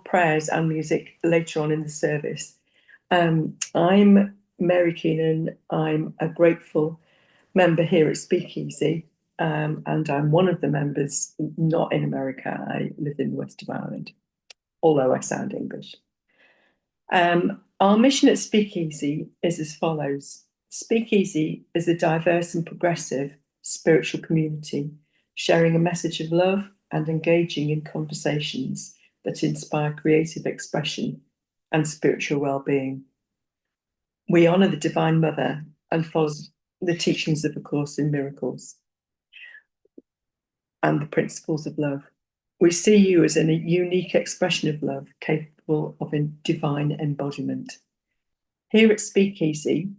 prayers and music later on in the service. I'm Mary Keenan. I'm a grateful member here at Speakeasy, and I'm one of the members not in America. I live in the west of Ireland, although I sound English. Our mission at Speakeasy is as follows. Speakeasy is a diverse and progressive spiritual community, sharing a message of love and engaging in conversations that inspire creative expression and spiritual well-being. We honour the Divine Mother and follow the teachings of the Course in Miracles and the principles of love. We see you as a unique expression of love, capable of a divine embodiment. Here at Speakeasy,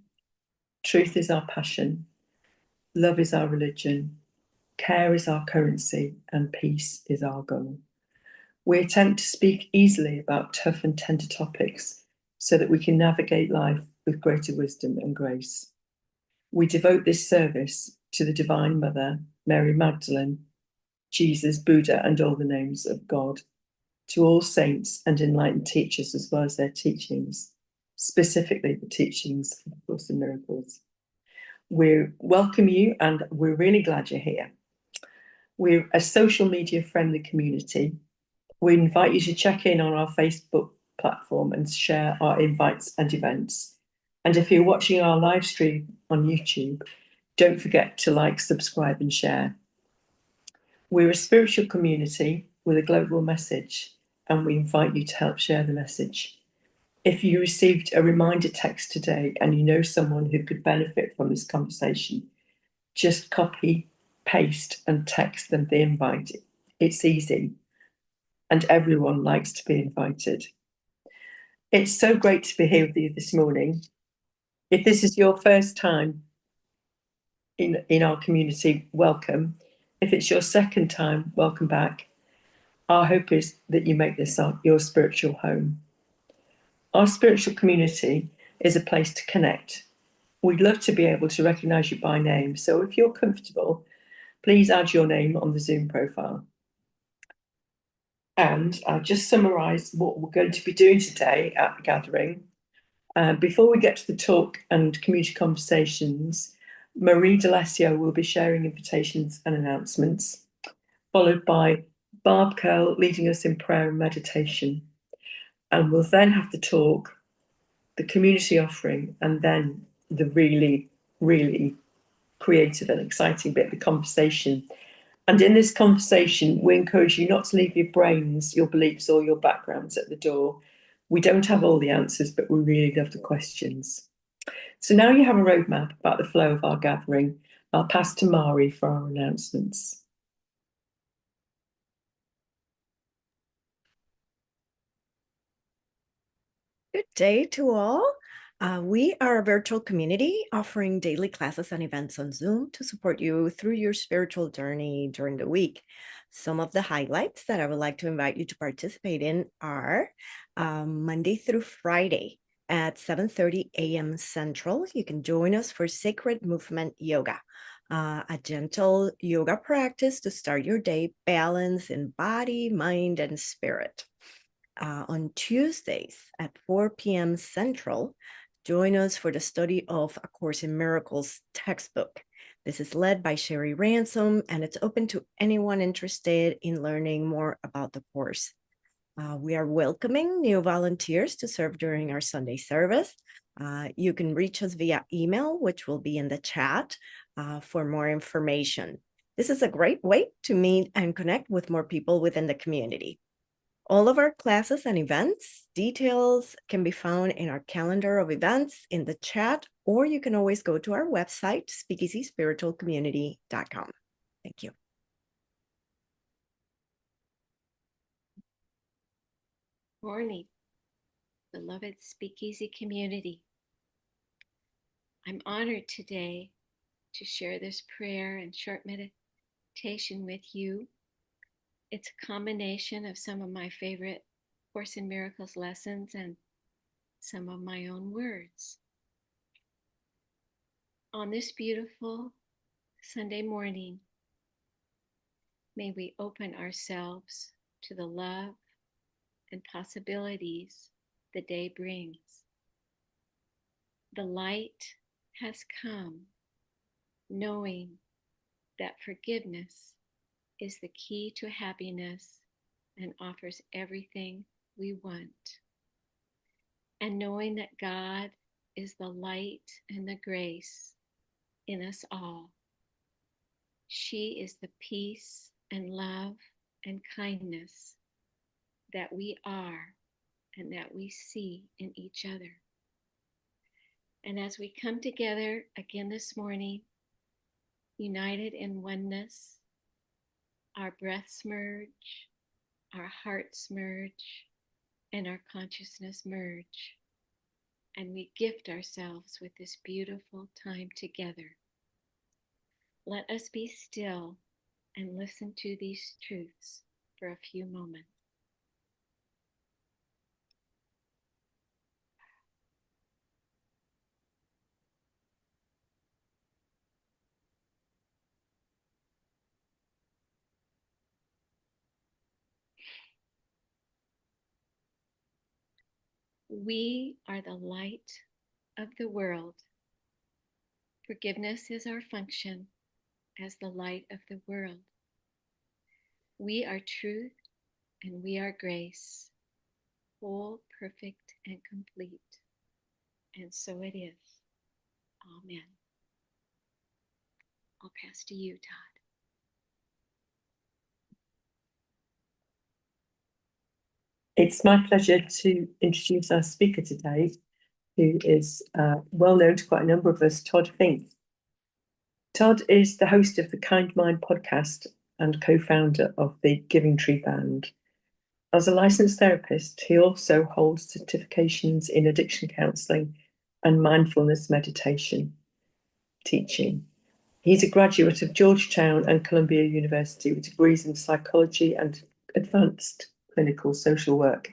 truth is our passion, love is our religion, care is our currency, and peace is our goal. We attempt to speak easily about tough and tender topics so that we can navigate life with greater wisdom and grace. We devote this service to the Divine Mother, Mary Magdalene, Jesus, Buddha, and all the names of God, to all saints and enlightened teachers as well as their teachings, specifically the teachings of the Course in Miracles. We welcome you and we're really glad you're here. We're a social media friendly community. We invite you to check in on our Facebook platform and share our invites and events. And if you're watching our live stream on YouTube, don't forget to like, subscribe, and share. We're a spiritual community with a global message, and we invite you to help share the message. If you received a reminder text today and you know someone who could benefit from this conversation, just copy, paste, and text them the invite. It's easy, and everyone likes to be invited. It's so great to be here with you this morning. If this is your first time in our community, welcome. If it's your second time, welcome back. Our hope is that you make this your spiritual home. Our spiritual community is a place to connect. We'd love to be able to recognise you by name, so if you're comfortable, please add your name on the Zoom profile. And I'll just summarise what we're going to be doing today at the gathering. Before we get to the talk and community conversations, Marie D'Alessio will be sharing invitations and announcements, followed by Barb Curl leading us in prayer and meditation. And we'll then have the talk, the community offering, and then the really, really creative and exciting bit, the conversation. And in this conversation, we encourage you not to leave your brains, your beliefs, or your backgrounds at the door. We don't have all the answers, but we really love the questions. So now you have a roadmap about the flow of our gathering. I'll pass to Mari for our announcements. Good day to all. We are a virtual community offering daily classes and events on Zoom to support you through your spiritual journey during the week. Some of the highlights that I would like to invite you to participate in are Monday through Friday at 7:30 a.m. Central. You can join us for Sacred Movement Yoga, a gentle yoga practice to start your day balanced in body, mind, and spirit. On Tuesdays at 4 p.m. Central, join us for the study of A Course in Miracles textbook. This is led by Sherry Ransom, and it's open to anyone interested in learning more about the course. We are welcoming new volunteers to serve during our Sunday service. You can reach us via email, which will be in the chat for more information. This is a great way to meet and connect with more people within the community. All of our classes and events details can be found in our calendar of events in the chat, or you can always go to our website, speakeasyspiritualcommunity.com. Thank you. Morning, beloved Speakeasy community. I'm honored today to share this prayer and short meditation with you. It's a combination of some of my favorite Course in Miracles lessons and some of my own words. On this beautiful Sunday morning, may we open ourselves to the love, and possibilities the day brings. The light has come, knowing that forgiveness is the key to happiness and offers everything we want. And knowing that God is the light and the grace in us all. She is the peace and love and kindness that we are and that we see in each other. And as we come together again this morning, united in oneness, our breaths merge, our hearts merge, and our consciousness merge. And we gift ourselves with this beautiful time together. Let us be still and listen to these truths for a few moments. We are the light of the world. Forgiveness is our function as the light of the world. We are truth and we are grace, whole, perfect, and complete. And so it is. Amen. I'll pass to you, Todd. It's my pleasure to introduce our speaker today, who is well known to quite a number of us, Todd Fink. Todd is the host of the Kind Mind podcast and co-founder of the Giving Tree Band. As a licensed therapist, he also holds certifications in addiction counselling and mindfulness meditation teaching. He's a graduate of Georgetown and Columbia University with degrees in psychology and advanced clinical social work.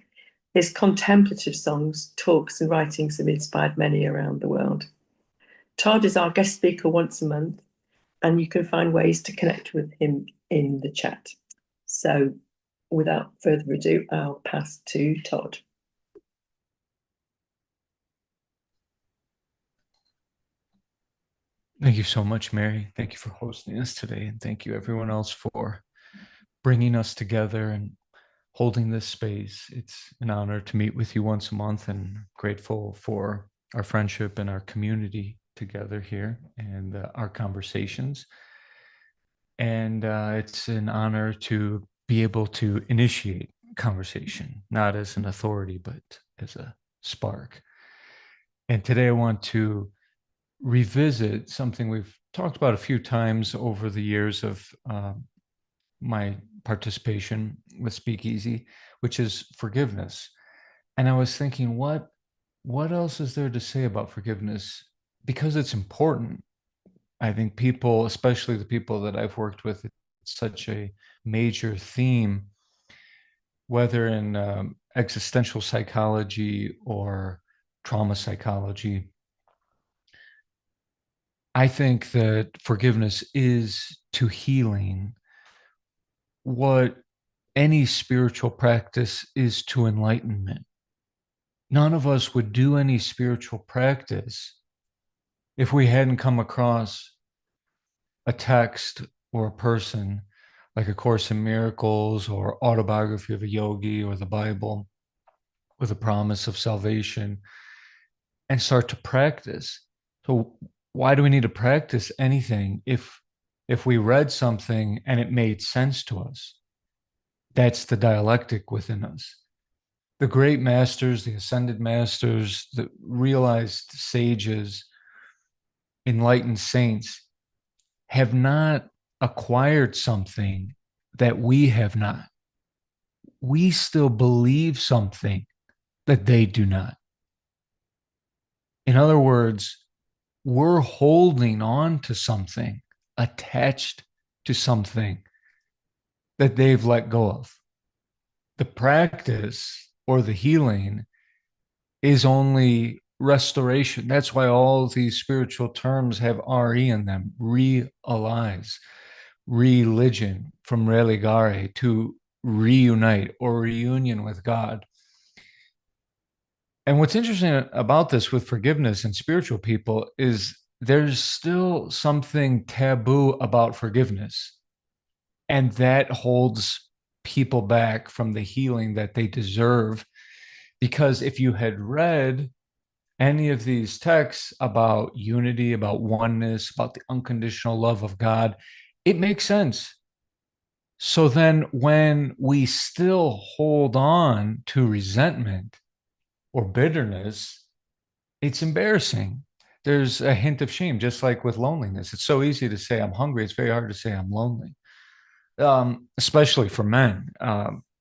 His contemplative songs, talks, and writings have inspired many around the world. Todd is our guest speaker once a month, and you can find ways to connect with him in the chat. So, without further ado, I'll pass to Todd. Thank you so much, Mary. Thank you for hosting us today. And thank you, everyone else, for bringing us together and holding this space. It's an honor to meet with you once a month, and grateful for our friendship and our community together here and our conversations. And it's an honor to be able to initiate conversation, not as an authority, but as a spark. And today I want to revisit something we've talked about a few times over the years of my participation with Speakeasy, which is forgiveness. And I was thinking, what else is there to say about forgiveness? Because it's important. I think people, especially the people that I've worked with, it's such a major theme, whether in existential psychology or trauma psychology. I think that forgiveness is to healing what any spiritual practice is to enlightenment. None of us would do any spiritual practice if we hadn't come across a text or a person like A Course in Miracles or Autobiography of a Yogi or the Bible with a promise of salvation and start to practice. So why do we need to practice anything if we read something and it made sense to us? That's the dialectic within us. The great masters, the ascended masters, the realized sages, enlightened saints have not acquired something that we have not. We still believe something that they do not. In other words, we're holding on to something, attached to something that they've let go of. The practice or the healing is only restoration. That's why all these spiritual terms have RE in them. Realize, religion, from religare, to reunite or reunion with God. And what's interesting about this with forgiveness and spiritual people is there's still something taboo about forgiveness. And that holds people back from the healing that they deserve. Because if you had read any of these texts about unity, about oneness, about the unconditional love of God, it makes sense. So then when we still hold on to resentment or bitterness, it's embarrassing. There's a hint of shame, just like with loneliness. It's so easy to say I'm hungry. It's very hard to say I'm lonely, especially for men.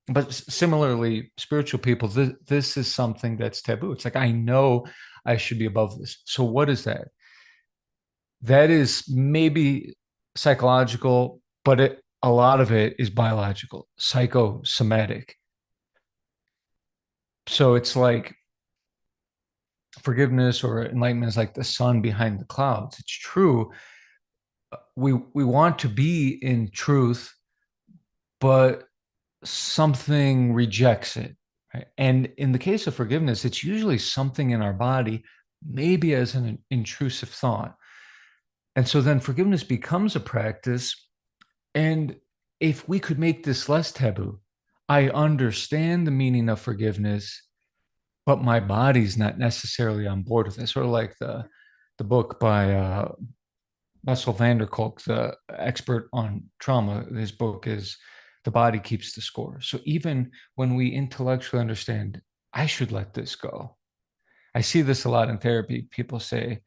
But similarly, spiritual people, this is something that's taboo. It's like, I know I should be above this. So what is that? That is maybe psychological, but a lot of it is biological, psychosomatic. So it's like forgiveness or enlightenment is like the sun behind the clouds. It's true. We want to be in truth, but something rejects it. Right? And in the case of forgiveness, it's usually something in our body, maybe as an intrusive thought. And so then forgiveness becomes a practice. And if we could make this less taboo, I understand the meaning of forgiveness, but my body's not necessarily on board with it. Sort of like the book by Bessel van der Kolk, the expert on trauma. His book is The Body Keeps the Score. So even when we intellectually understand, I should let this go. I see this a lot in therapy. People say,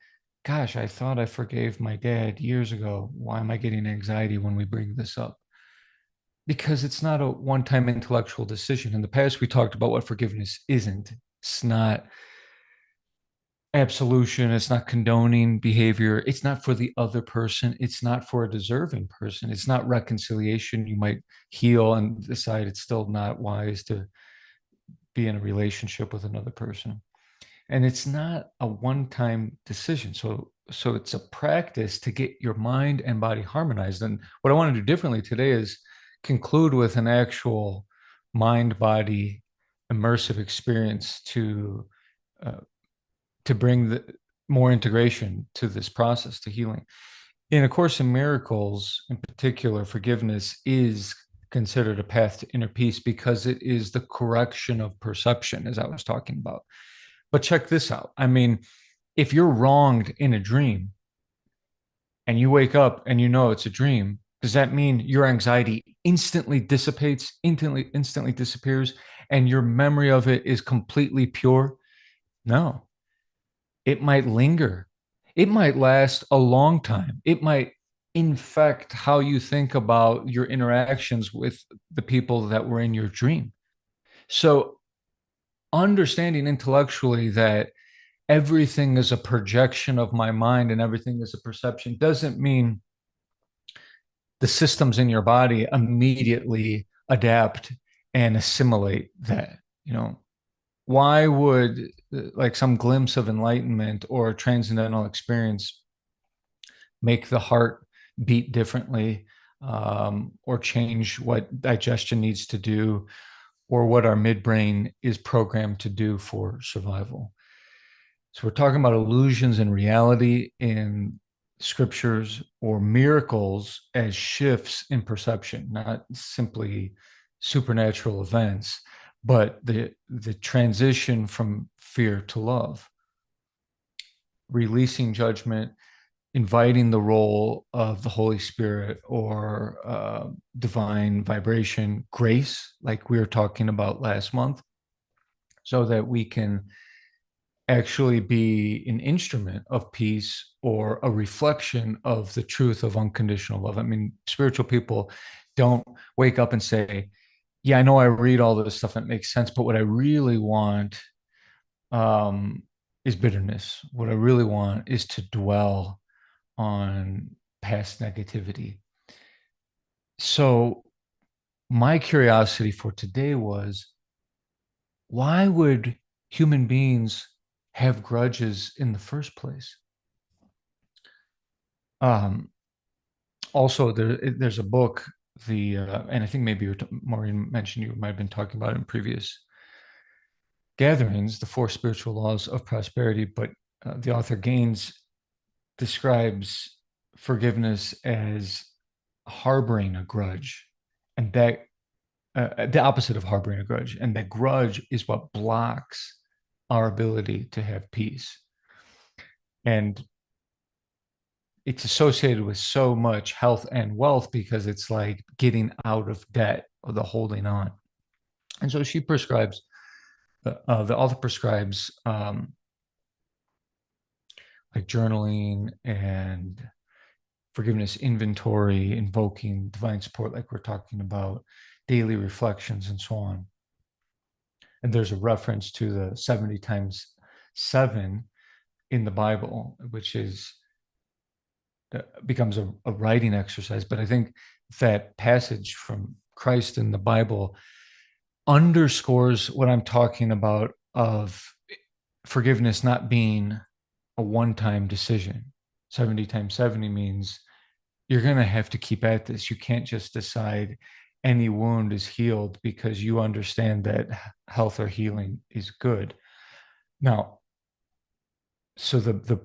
gosh, I thought I forgave my dad years ago. Why am I getting anxiety when we bring this up? Because it's not a one-time intellectual decision. In the past, we talked about what forgiveness isn't. It's not absolution. It's not condoning behavior. It's not for the other person. It's not for a deserving person. It's not reconciliation. You might heal and decide it's still not wise to be in a relationship with another person. And it's not a one-time decision. So it's a practice to get your mind and body harmonized. And what I want to do differently today is conclude with an actual mind-body immersive experience to bring more integration to this process, to healing. In A Course in Miracles, in particular, forgiveness is considered a path to inner peace because it is the correction of perception, as I was talking about. But check this out. I mean, if you're wronged in a dream and you wake up and you know it's a dream, does that mean your anxiety instantly dissipates, instantly disappears, and your memory of it is completely pure? No. It might linger. It might last a long time. It might infect how you think about your interactions with the people that were in your dream. So understanding intellectually that everything is a projection of my mind and everything is a perception doesn't mean the systems in your body immediately adapt and assimilate that. Why would like some glimpse of enlightenment or transcendental experience make the heart beat differently, or change what digestion needs to do, or what our midbrain is programmed to do for survival? So we're talking about illusions and reality in scriptures, or miracles as shifts in perception, not simply supernatural events, but the transition from fear to love, releasing judgment, inviting the role of the Holy Spirit or divine vibration, grace, like we were talking about last month, so that we can actually be an instrument of peace or a reflection of the truth of unconditional love. I mean, spiritual people don't wake up and say, yeah, I know I read all this stuff and it makes sense, but what I really want is bitterness. What I really want is to dwell on past negativity. So my curiosity for today was, why would human beings have grudges in the first place? Also, there's a book and I think maybe Maureen mentioned you might have been talking about it in previous gatherings, the four spiritual laws of prosperity, but the author Gaines describes forgiveness as harboring a grudge, and that the opposite of harboring a grudge, and that grudge is what blocks our ability to have peace. And it's associated with so much health and wealth because it's like getting out of debt or the holding on. And so she prescribes, the author prescribes like journaling and forgiveness inventory, invoking divine support, like we're talking about, daily reflections, and so on. And there's a reference to the 70 times 7 in the Bible, which is becomes a writing exercise. But I think that passage from Christ in the Bible underscores what I'm talking about of forgiveness not being a one-time decision. 70 times 70 means you're going to have to keep at this. You can't just decide any wound is healed because you understand that health or healing is good. Now, so the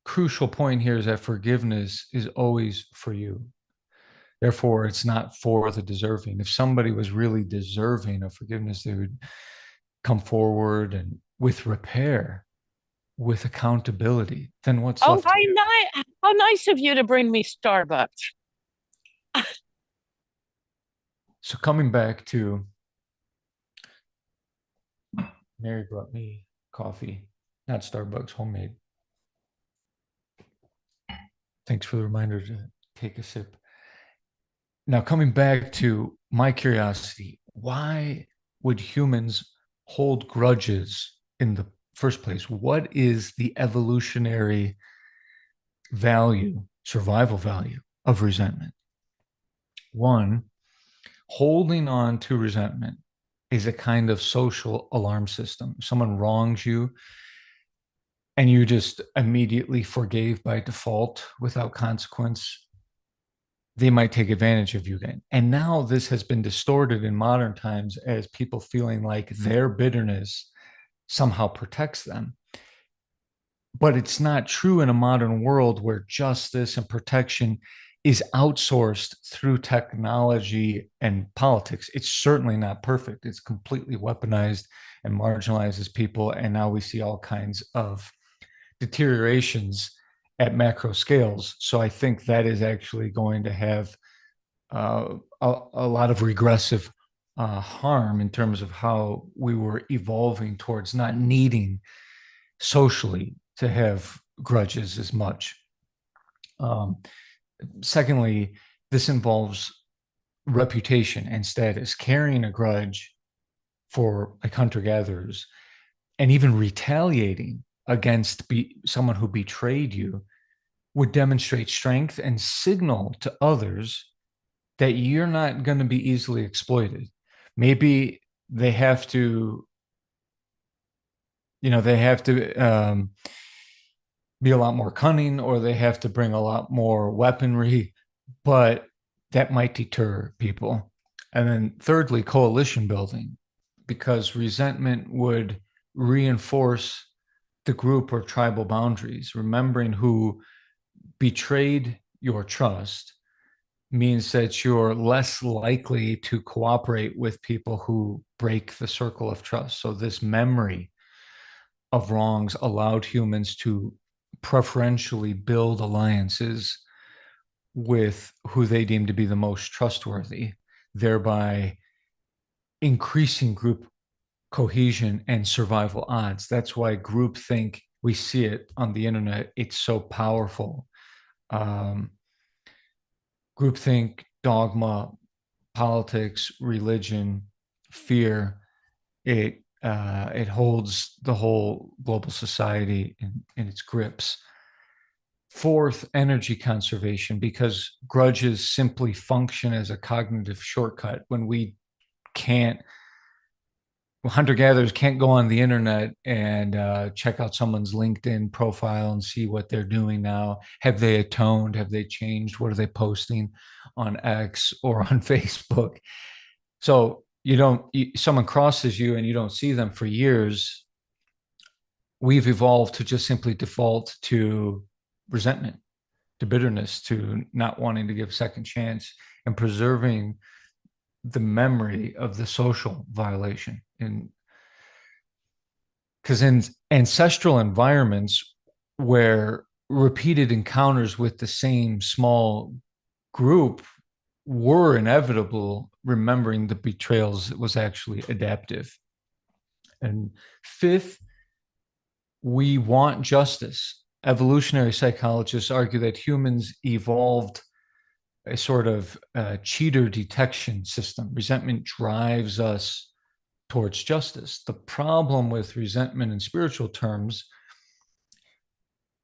crucial point here is that forgiveness is always for you. Therefore, it's not for the deserving. If somebody was really deserving of forgiveness, they would come forward and with repair, with accountability. Then what's left? How nice of you to bring me Starbucks. So coming back to, Mary brought me coffee, not Starbucks, homemade. Thanks for the reminder to take a sip. Now, coming back to my curiosity, why would humans hold grudges in the first place? What is the evolutionary value, survival value of resentment? One, holding on to resentment is a kind of social alarm system. Someone wrongs you and you just immediately forgave by default without consequence, they might take advantage of you again. And now this has been distorted in modern times as people feeling like their bitterness somehow protects them. But it's not true in a modern world where justice and protection is outsourced through technology and politics. It's certainly not perfect. It's completely weaponized and marginalizes people. And now we see all kinds of deteriorations at macro scales. So I think that is actually going to have a lot of regressive harm in terms of how we were evolving towards not needing socially to have grudges as much. Secondly, this involves reputation and status. Carrying a grudge for like hunter-gatherers and even retaliating against someone who betrayed you would demonstrate strength and signal to others that you're not going to be easily exploited. Maybe they have to, be a lot more cunning, or they have to bring a lot more weaponry, but that might deter people. And then thirdly, coalition building, because resentment would reinforce the group or tribal boundaries. Remembering who betrayed your trust means that you're less likely to cooperate with people who break the circle of trust. So this memory of wrongs allowed humans to preferentially build alliances with who they deem to be the most trustworthy, thereby increasing group cohesion and survival odds. That's why groupthink, we see it on the internet, it's so powerful. Groupthink, dogma, politics, religion, fear, it holds the whole global society in its grips. Fourth, energy conservation, because grudges simply function as a cognitive shortcut when we can't hunter-gatherers can't go on the internet and check out someone's LinkedIn profile and see what they're doing now. Have they atoned? Have they changed? What are they posting on X or on Facebook? So someone crosses you and you don't see them for years. We've evolved to just simply default to resentment, to bitterness, to not wanting to give a second chance and preserving the memory of the social violation. And because in ancestral environments where repeated encounters with the same small group were inevitable, remembering the betrayals was actually adaptive. And fifth, we want justice. Evolutionary psychologists argue that humans evolved a sort of cheater detection system. Resentment drives us towards justice. The problem with resentment in spiritual terms,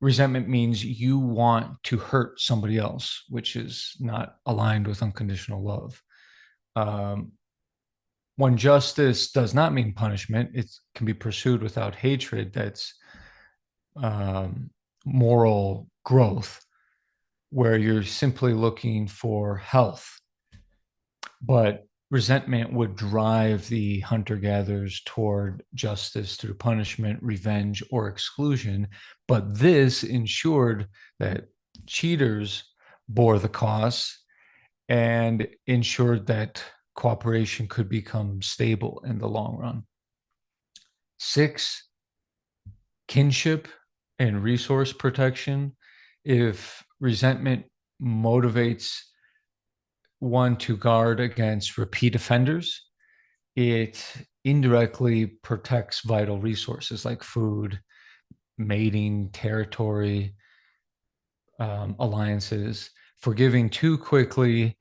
resentment means you want to hurt somebody else, which is not aligned with unconditional love. When justice does not mean punishment, it can be pursued without hatred. That's moral growth, where you're simply looking for health. But resentment would drive the hunter-gatherers toward justice through punishment, revenge, or exclusion. But this ensured that cheaters bore the costs and ensured that cooperation could become stable in the long run. 6, kinship and resource protection. If resentment motivates one to guard against repeat offenders, it indirectly protects vital resources like food, mating, territory, alliances. Forgiving too quickly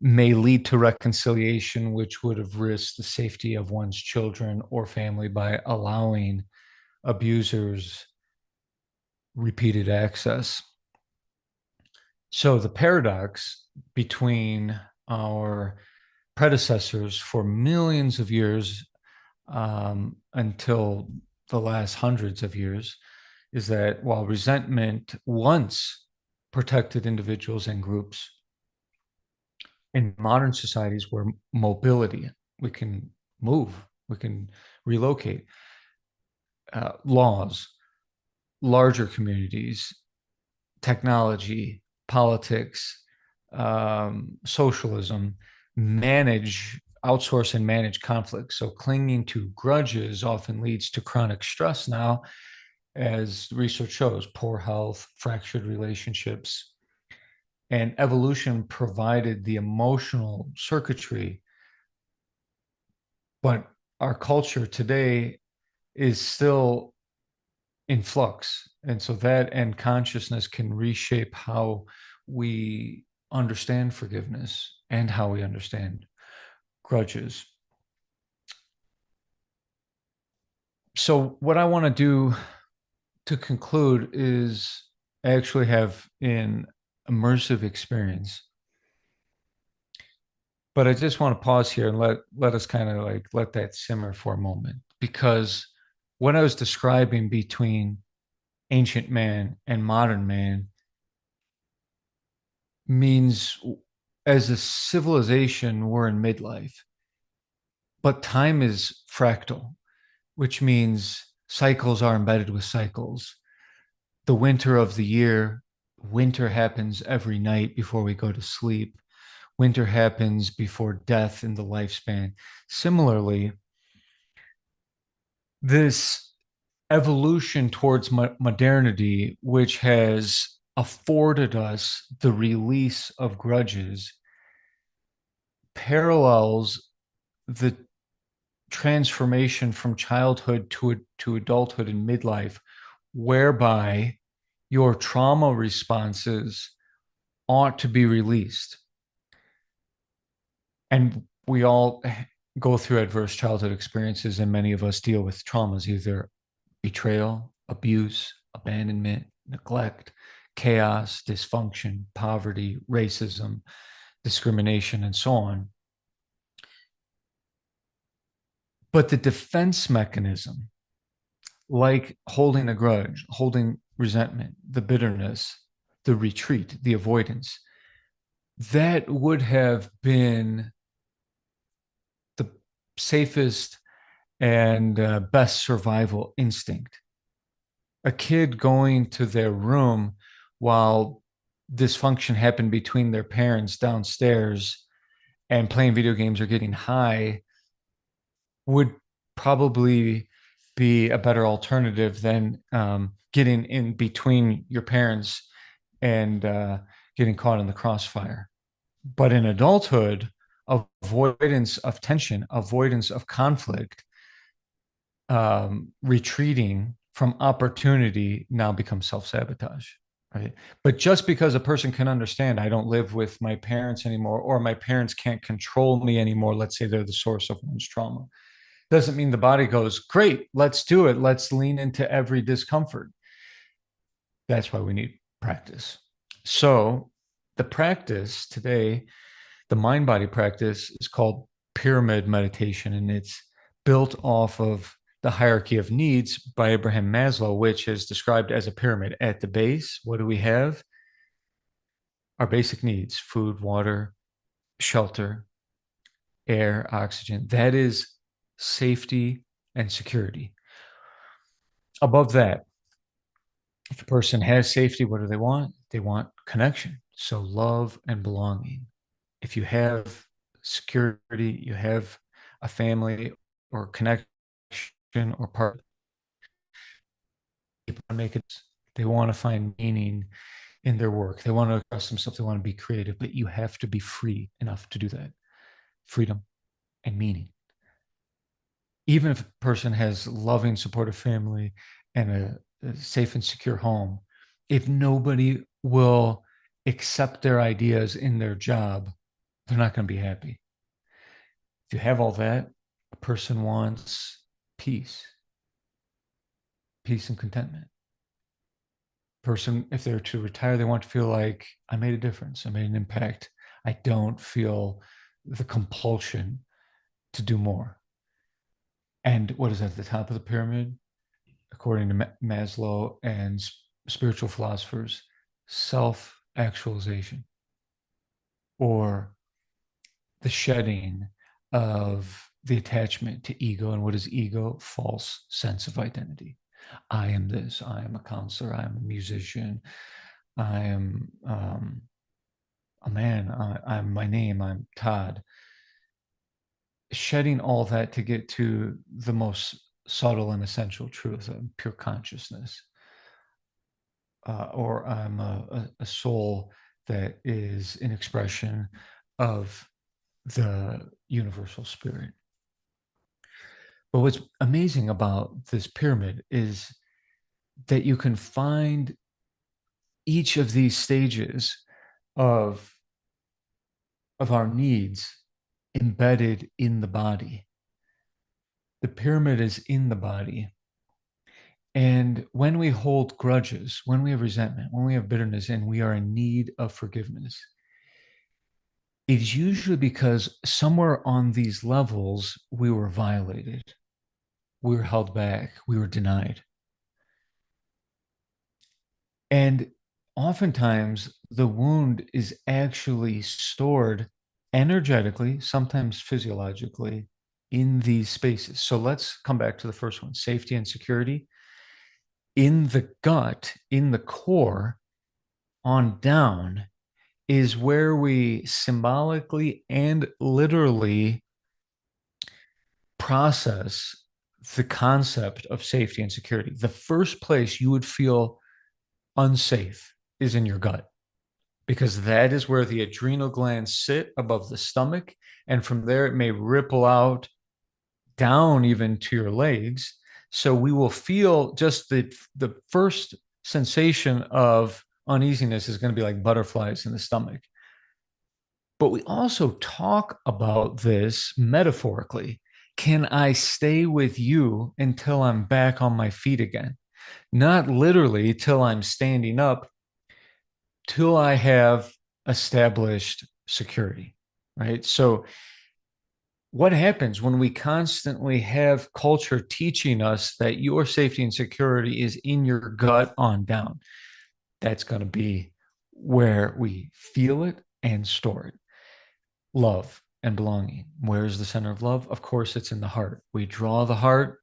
may lead to reconciliation, which would have risked the safety of one's children or family by allowing abusers repeated access. So the paradox between our predecessors for millions of years until the last hundreds of years is that while resentment once protected individuals and groups, in modern societies where mobility, we can move, we can relocate, laws, larger communities, technology, politics, socialism, outsource and manage conflict. So clinging to grudges often leads to chronic stress now, as research shows, poor health, fractured relationships. And evolution provided the emotional circuitry, but our culture today is still in flux. And so that and consciousness can reshape how we understand forgiveness and how we understand grudges. So what I want to do to conclude is actually have an immersive experience. But I just want to pause here and let us kind of like let that simmer for a moment, because what I was describing between ancient man and modern man means as a civilization, we're in midlife, but time is fractal, which means cycles are embedded with cycles. The winter of the year, winter happens every night before we go to sleep. Winter happens before death in the lifespan. Similarly, this evolution towards modernity, which has afforded us the release of grudges, parallels the transformation from childhood to adulthood and midlife, whereby your trauma responses ought to be released. And we all go through adverse childhood experiences, and many of us deal with traumas, either betrayal, abuse, abandonment, neglect, chaos, dysfunction, poverty, racism, discrimination, and so on. But the defense mechanism, like holding a grudge, holding resentment, the bitterness, the retreat, the avoidance, that would have been the safest and best survival instinct. A kid going to their room while dysfunction happened between their parents downstairs and playing video games or getting high would probably be a better alternative than getting in between your parents and getting caught in the crossfire. But in adulthood, avoidance of tension, avoidance of conflict, retreating from opportunity now becomes self-sabotage, right? But just because a person can understand, I don't live with my parents anymore, or my parents can't control me anymore, let's say they're the source of one's trauma, doesn't mean the body goes, great, let's do it. Let's lean into every discomfort. That's why we need practice. So the practice today, the mind-body practice, is called pyramid meditation, and it's built off of the hierarchy of needs by Abraham Maslow, which is described as a pyramid. At the base, what do we have? Our basic needs: food, water, shelter, air, oxygen. That is safety and security. Above that, if a person has safety, what do they want? They want connection. So love and belonging. If you have security, you have a family or connection or part, they want to find meaning in their work. They want to express themselves. They want to be creative, but you have to be free enough to do that. Freedom and meaning. Even if a person has loving, supportive family and a safe and secure home, if nobody will accept their ideas in their job, they're not going to be happy. If you have all that, a person wants peace and contentment. Person, if they're to retire, they want to feel like I made a difference, I made an impact. I don't feel the compulsion to do more. And what is at the top of the pyramid? According to Maslow and spiritual philosophers, self-actualization, or the shedding of the attachment to ego. And what is ego? False sense of identity. I am this. I am a counselor. I am a musician. I am a man. I'm my name. I'm Todd. Shedding all that to get to the most subtle and essential truth of pure consciousness. Or I'm a soul that is an expression of the universal spirit. But what's amazing about this pyramid is that you can find each of these stages of our needs embedded in the body. The pyramid is in the body. And when we hold grudges, when we have resentment, when we have bitterness, and we are in need of forgiveness, it's usually because somewhere on these levels we were violated, we were held back, we were denied. And oftentimes the wound is actually stored energetically, sometimes physiologically, in these spaces. So let's come back to the first one: safety and security. In the gut, in the core, on down, is where we symbolically and literally process the concept of safety and security. The first place you would feel unsafe is in your gut, because that is where the adrenal glands sit above the stomach. And from there, it may ripple out down even to your legs. So we will feel just the first sensation of uneasiness is going to be like butterflies in the stomach. But we also talk about this metaphorically. Can I stay with you until I'm back on my feet again? Not literally till I'm standing up, till I have established security, right? So what happens when we constantly have culture teaching us that your safety and security is in your gut on down? That's going to be where we feel it and store it. Love and belonging. Where's the center of love? Of course, it's in the heart. We draw the heart.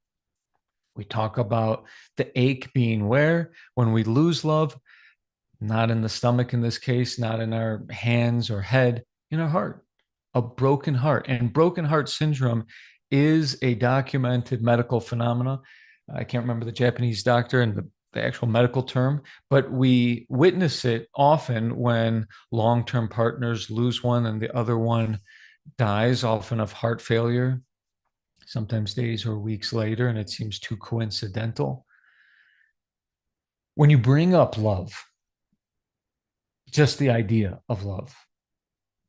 We talk about the ache being where? When we lose love, not in the stomach in this case, not in our hands or head, in our heart. A broken heart. And broken heart syndrome is a documented medical phenomena. I can't remember the Japanese doctor and the actual medical term, but we witness it often when long-term partners lose one and the other one dies, often of heart failure, sometimes days or weeks later, and it seems too coincidental. When you bring up love, just the idea of love,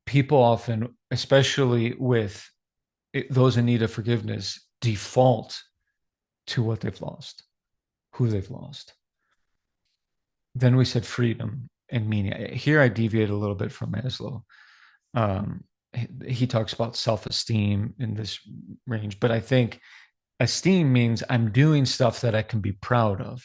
people often, especially with those in need of forgiveness, default to what they've lost, who they've lost. Then we said freedom and meaning. Here I deviate a little bit from Maslow. He talks about self-esteem in this range, but I think esteem means I'm doing stuff that I can be proud of.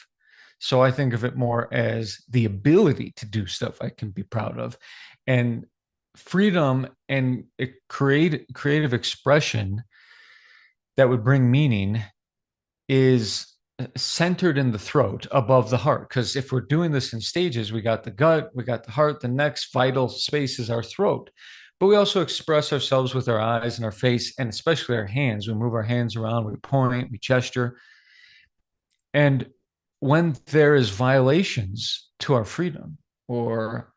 So I think of it more as the ability to do stuff I can be proud of. And freedom and creative expression that would bring meaning is centered in the throat above the heart. Because if we're doing this in stages, we got the gut, we got the heart, the next vital space is our throat. But we also express ourselves with our eyes and our face, and especially our hands. We move our hands around, we point, we gesture. And when there is violations to our freedom, or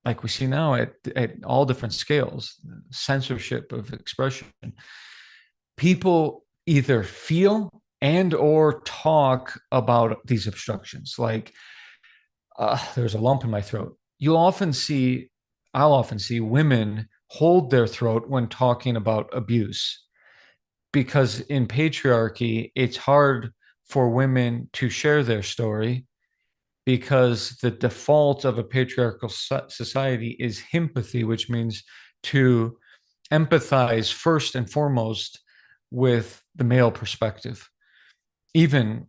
like we see now at all different scales, censorship of expression, people either feel and or talk about these obstructions. Like, there's a lump in my throat. I'll often see women hold their throat when talking about abuse, because in patriarchy, it's hard for women to share their story, because the default of a patriarchal society is sympathy, which means to empathize first and foremost with the male perspective, even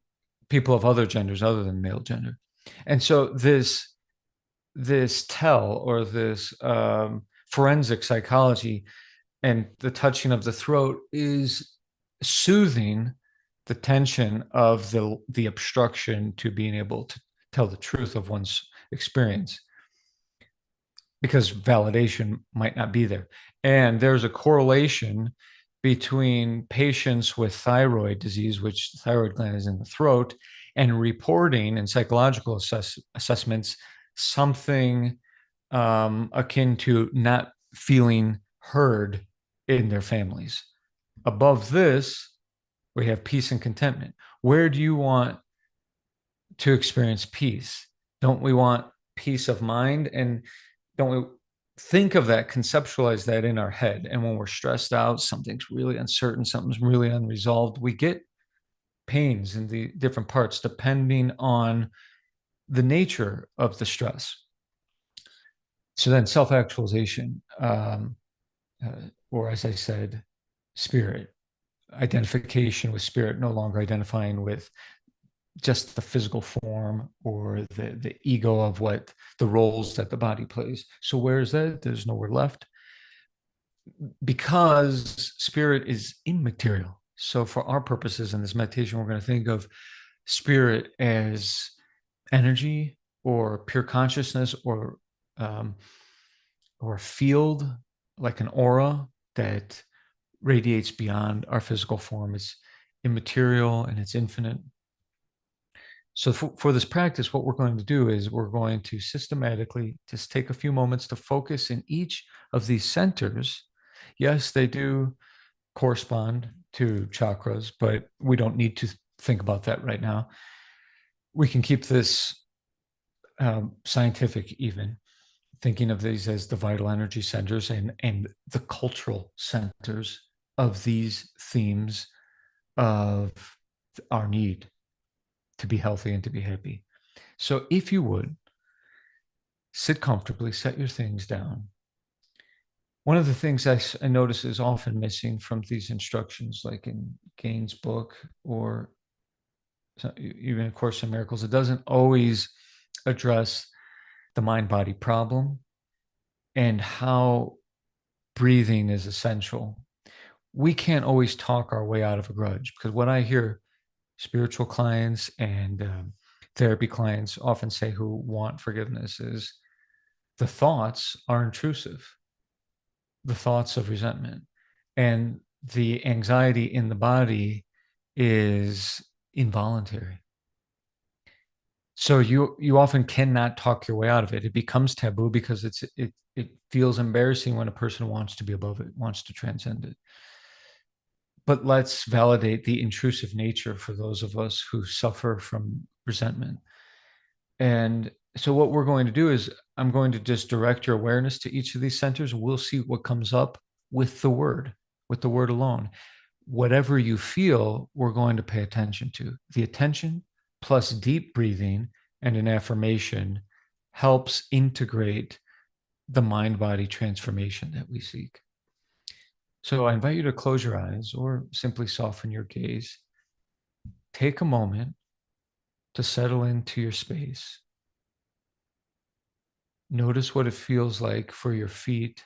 people of other genders other than male gender. And so this forensic psychology and the touching of the throat is soothing the tension of the obstruction to being able to tell the truth of one's experience, because validation might not be there. And there's a correlation between patients with thyroid disease, which the thyroid gland is in the throat, and reporting in psychological assessments something akin to not feeling heard in their families. Above this, we have peace and contentment. Where do you want to experience peace? Don't we want peace of mind? And don't we think of that, conceptualize that in our head? And when we're stressed out, something's really uncertain, something's really unresolved, we get pains in the different parts depending on the nature of the stress. So then self-actualization, or as I said, spirit, identification with spirit, no longer identifying with just the physical form or the ego of what the roles that the body plays. So where is that? There's nowhere left, because spirit is immaterial. So for our purposes in this meditation, we're going to think of spirit as energy or pure consciousness, or a field, like an aura that radiates beyond our physical form. It's immaterial and it's infinite. So for this practice, what we're going to do is we're going to systematically just take a few moments to focus in each of these centers. Yes, they do correspond to chakras, but we don't need to think about that right now. We can keep this scientific, even thinking of these as the vital energy centers and the cultural centers of these themes of our need to be healthy and to be happy. So if you would, sit comfortably, set your things down, One of the things I notice is often missing from these instructions, like in Gaines' book or even A Course in Miracles, it doesn't always address the mind-body problem and how breathing is essential. We can't always talk our way out of a grudge, because what I hear spiritual clients and therapy clients often say who want forgiveness is the thoughts are intrusive, the thoughts of resentment, and the anxiety in the body is involuntary. So you often cannot talk your way out of it. It becomes taboo because it feels embarrassing when a person wants to be above it, wants to transcend it. But let's validate the intrusive nature for those of us who suffer from resentment. And so what we're going to do is I'm going to just direct your awareness to each of these centers. We'll see what comes up with the word alone. Whatever you feel, we're going to pay attention to. The attention plus deep breathing and an affirmation helps integrate the mind-body transformation that we seek. So I invite you to close your eyes or simply soften your gaze. Take a moment to settle into your space. Notice what it feels like for your feet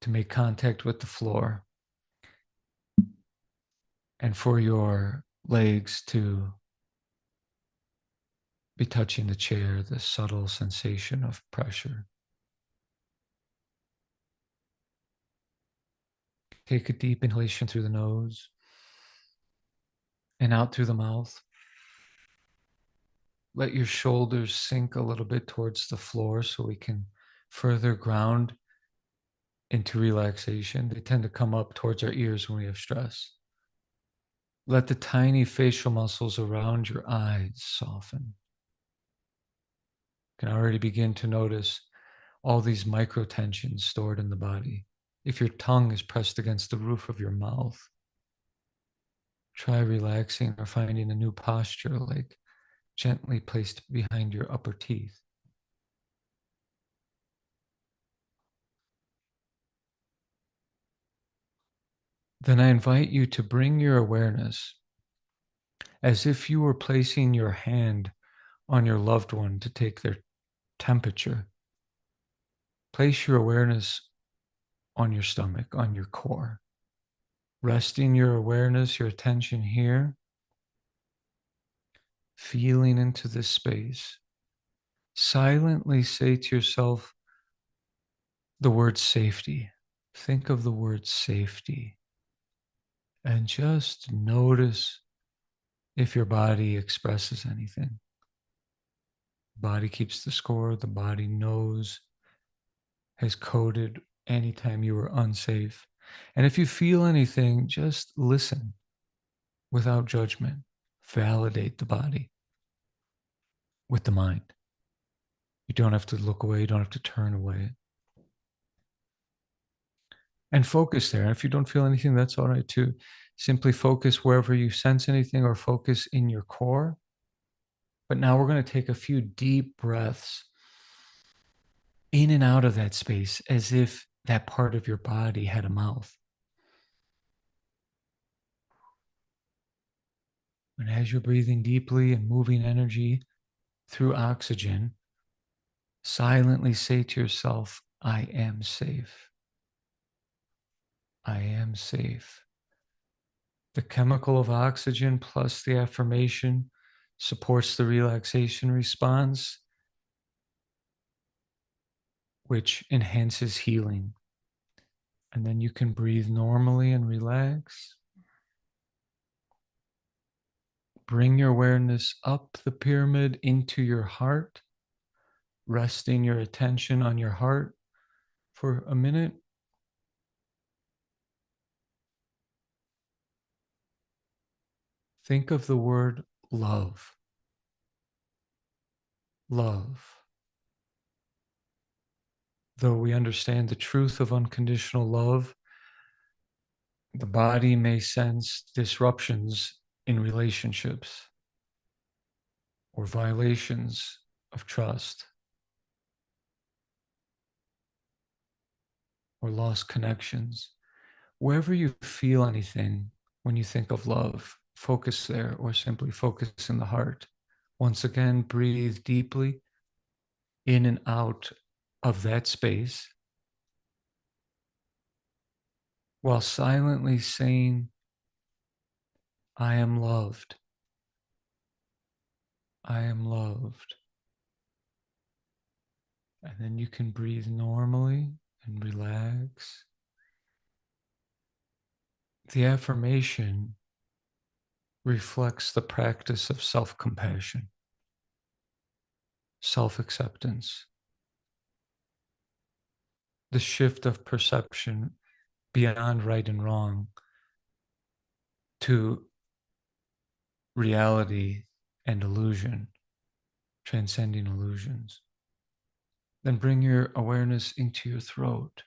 to make contact with the floor and for your legs to be touching the chair, the subtle sensation of pressure. Take a deep inhalation through the nose and out through the mouth. Let your shoulders sink a little bit towards the floor so we can further ground into relaxation. They tend to come up towards our ears when we have stress. Let the tiny facial muscles around your eyes soften. You can already begin to notice all these micro tensions stored in the body. If your tongue is pressed against the roof of your mouth, try relaxing or finding a new posture, like gently placed behind your upper teeth. Then I invite you to bring your awareness as if you were placing your hand on your loved one to take their temperature. Place your awareness on your stomach, on your core. Resting your awareness, your attention here, feeling into this space. Silently say to yourself the word safety. Think of the word safety and just notice if your body expresses anything. The body keeps the score. The body knows, has coded anytime you were unsafe. And if you feel anything, just listen without judgment. Validate the body with the mind. You don't have to look away. You don't have to turn away. And focus there. And if you don't feel anything, that's all right too. Simply focus wherever you sense anything or focus in your core. But now we're going to take a few deep breaths in and out of that space as if that part of your body had a mouth. And as you're breathing deeply and moving energy through oxygen, silently say to yourself, I am safe. I am safe. The chemical of oxygen plus the affirmation supports the relaxation response, which enhances healing. And then you can breathe normally and relax. Bring your awareness up the pyramid into your heart, resting your attention on your heart for a minute. Think of the word love. Love. Though we understand the truth of unconditional love, the body may sense disruptions in relationships or violations of trust. or lost connections. Wherever you feel anything when you think of love, focus there or simply focus in the heart. Once again, breathe deeply in and out of that space while silently saying, I am loved. I am loved. And then you can breathe normally and relax. The affirmation reflects the practice of self-compassion, self-acceptance, the shift of perception beyond right and wrong to reality and illusion, transcending illusions. Then bring your awareness into your throat.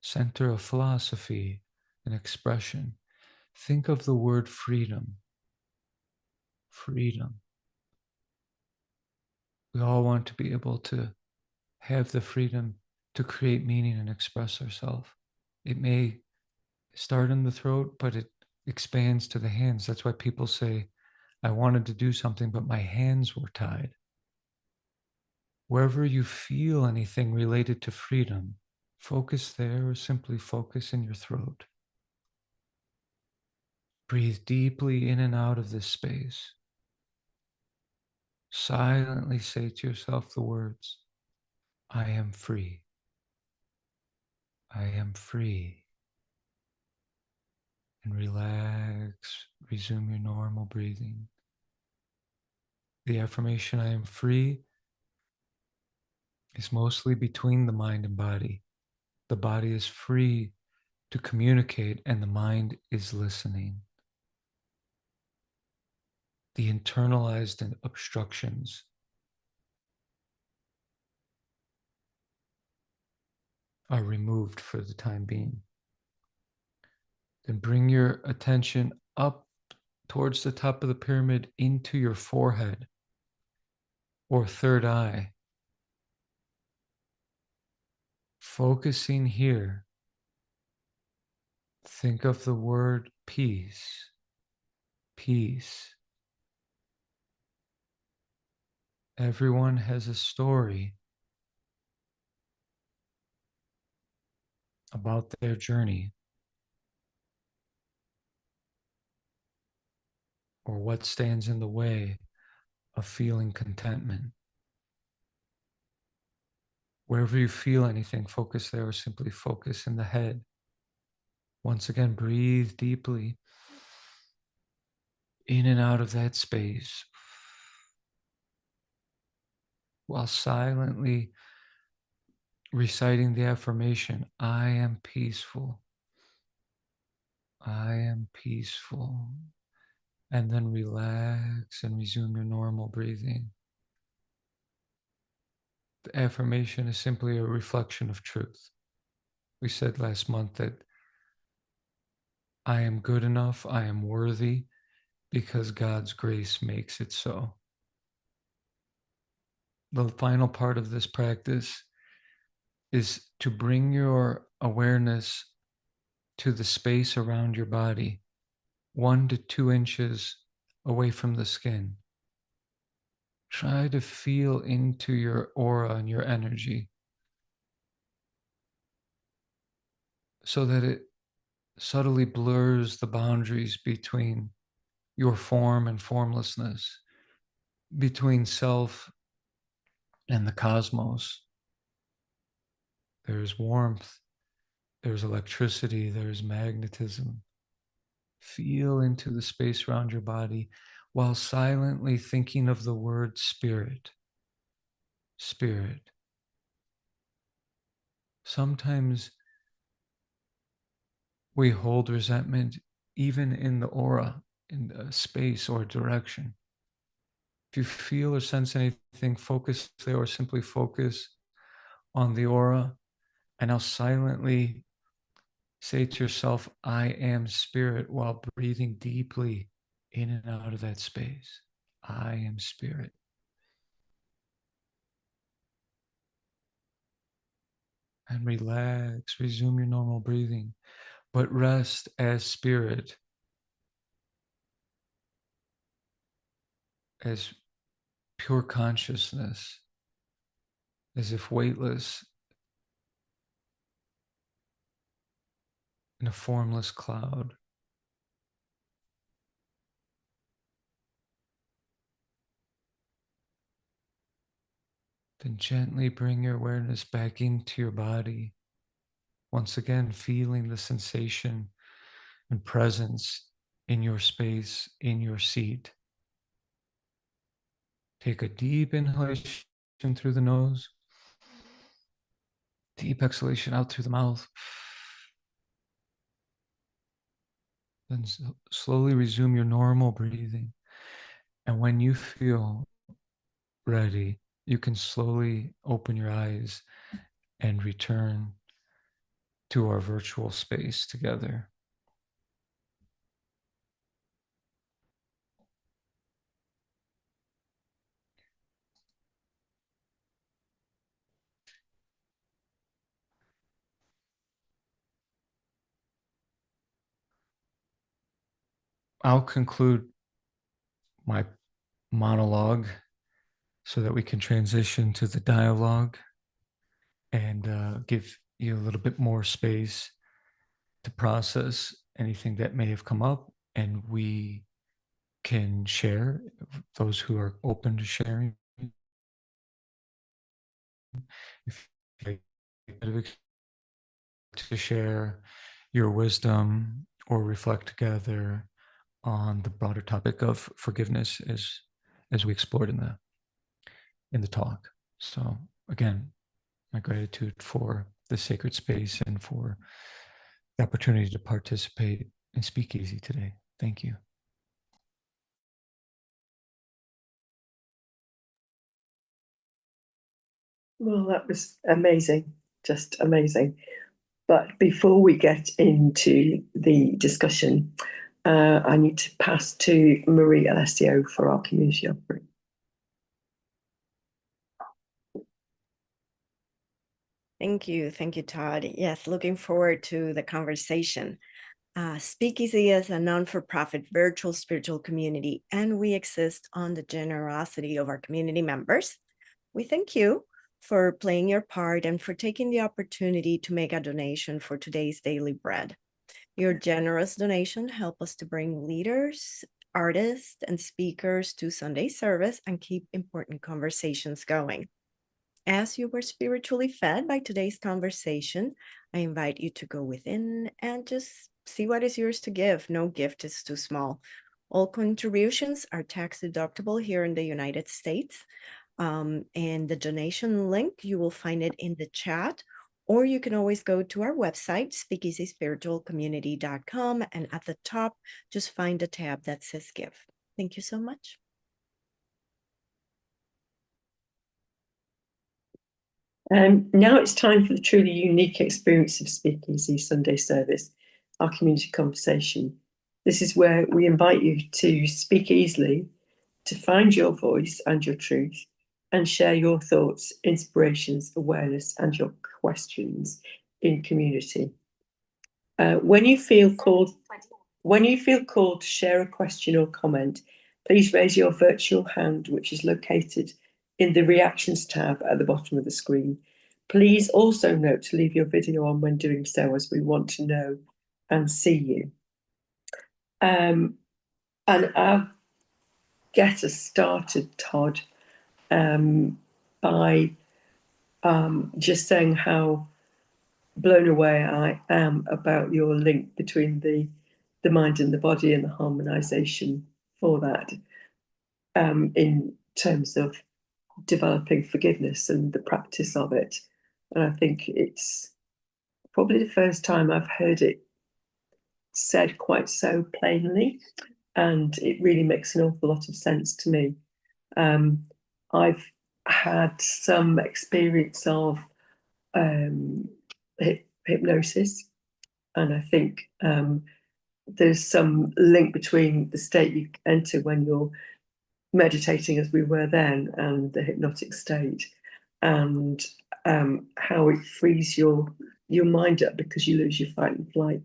Center of philosophy and expression. Think of the word freedom. Freedom. We all want to be able to have the freedom to create meaning and express ourselves. It may start in the throat, but it expands to the hands. That's why people say, I wanted to do something, but my hands were tied. Wherever you feel anything related to freedom, focus there or simply focus in your throat. Breathe deeply in and out of this space. Silently say to yourself the words, I am free. I am free. And relax, resume your normal breathing. The affirmation, I am free, is mostly between the mind and body. The body is free to communicate and the mind is listening. The internalized obstructions are removed for the time being. Then bring your attention up towards the top of the pyramid into your forehead or third eye. Focusing here, think of the word peace. Peace. Everyone has a story about their journey or what stands in the way of feeling contentment. Wherever you feel anything, focus there or simply focus in the head. Once again, breathe deeply in and out of that space while silently reciting the affirmation, I am peaceful. I am peaceful. And then relax and resume your normal breathing. The affirmation is simply a reflection of truth. We said last month that I am good enough, I am worthy, because God's grace makes it so. The final part of this practice is to bring your awareness to the space around your body, 1 to 2 inches away from the skin. Try to feel into your aura and your energy so that it subtly blurs the boundaries between your form and formlessness, between self and the cosmos. There's warmth, there's electricity, there's magnetism. Feel into the space around your body while silently thinking of the word spirit. Spirit. Sometimes we hold resentment even in the aura, in the space or direction. If you feel or sense anything, focus there or simply focus on the aura and now silently say to yourself, I am spirit, while breathing deeply in and out of that space. I am spirit. And relax, resume your normal breathing, but rest as spirit, as pure consciousness, as if weightless in a formless cloud. Then gently bring your awareness back into your body. Once again, feeling the sensation and presence in your space, in your seat. Take a deep inhalation through the nose, deep exhalation out through the mouth. Then slowly resume your normal breathing. And when you feel ready, you can slowly open your eyes and return to our virtual space together. I'll conclude my monologue so that we can transition to the dialogue and give you a little bit more space to process anything that may have come up, and we can share, those who are open to sharing. If you like to share your wisdom or reflect together on the broader topic of forgiveness as we explored in the talk. So again, my gratitude for the sacred space and for the opportunity to participate in Speakeasy today. Thank you. Well, that was amazing, just amazing. But before we get into the discussion, I need to pass to Marie Alessio for our community offering. Thank you, Todd. Yes, looking forward to the conversation. Speakeasy is a non-for-profit virtual spiritual community, and we exist on the generosity of our community members. We thank you for playing your part and for taking the opportunity to make a donation for today's daily bread. Your generous donation helps us to bring leaders, artists, and speakers to Sunday service and keep important conversations going. As you were spiritually fed by today's conversation, I invite you to go within and just see what is yours to give. No gift is too small. All contributions are tax deductible here in the United States. And the donation link, you will find it in the chat, or you can always go to our website, speakeasyspiritualcommunity.com, and at the top, just find a tab that says Give. Thank you so much. Now it's time for the truly unique experience of Speakeasy Sunday service, our community conversation. This is where we invite you to speak easily, to find your voice and your truth, and share your thoughts, inspirations, awareness, and your questions in community. When you feel called to share a question or comment, please raise your virtual hand, which is located in the reactions tab at the bottom of the screen. Please also note to leave your video on when doing so, as we want to know and see you. And I'll get us started, Todd, by just saying how blown away I am about your link between the mind and the body and the harmonization for that, in terms of developing forgiveness and the practice of it. And I think it's probably the first time I've heard it said quite so plainly, and it really makes an awful lot of sense to me. I've had some experience of hypnosis, and I think there's some link between the state you enter when you're meditating as we were then, and the hypnotic state, and how it frees your mind up because you lose your fight and flight